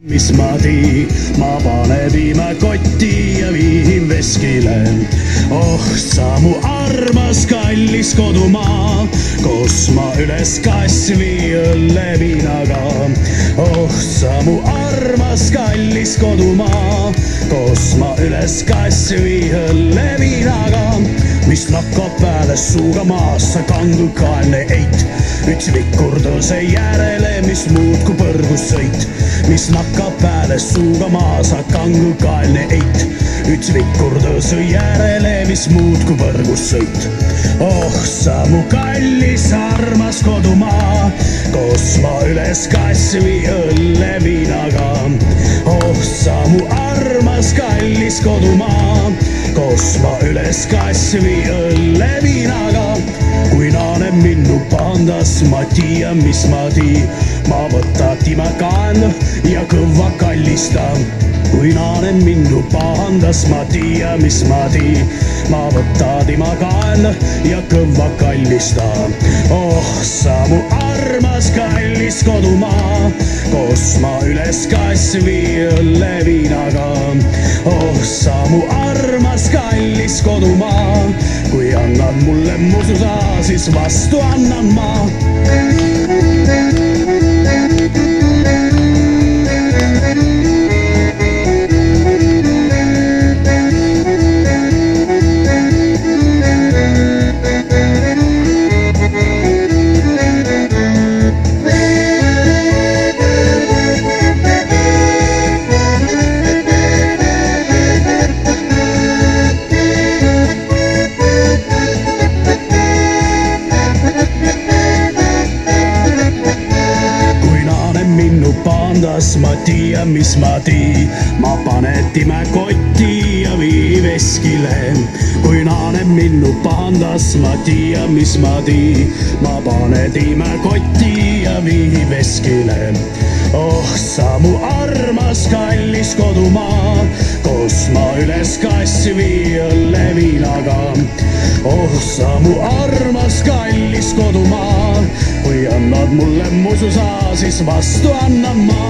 Mis ma tii, ma panen piimakotti ja viin veskile. Oh sa mu armas kallis kodumaa, kus ma üles kasvi õlleviinaga. Oh sa mu armas kallis kodumaa, kus ma üles kasvi õlleviinaga. Mis lakkab pääle suuga maassa kangukaelne eit, üks vikurduse järele, mis muud kui põrgus sõit. Mis nakkab pääle suuga maasa kangukaelne eit, üks vikurduse järele, mis muud kui põrgus sõit. Oh sa mu kallis armas kodumaa, kus ma üles kasvi õlleviinaga. Oh sa mu armas kallis kodumaa, kus ma üles kasvi õlleviinaga. Kui naane minnu pahandas, ma tia, mis ma tii. Ma võtta tima kaen ja kõva kallista. Kui naane minnu pahandas, ma tia, mis ma tii. Ma võtta tima kaen ja kõva kallista. Oh sa mu armas kallis kodumaa, kus ma üles kasvi õlleviinaga. Oh sa mu armas kallis kodumaa, kui annad mulle mususa, siis vastu annan ma. Pandas ma tia, mis ma tii. Ma panen time kotti ja vii veskile. Kui naane minnu pahandas, ma tia, mis ma tii. Ma panen time kotti ja vii veskile. Oh sa mu armas kallis kodumaa, kus ma üles kasvi õlleviinaga. Oh sa mu armas kallis kodumaa, kui annad mulle mususa, siis vastu annan ma.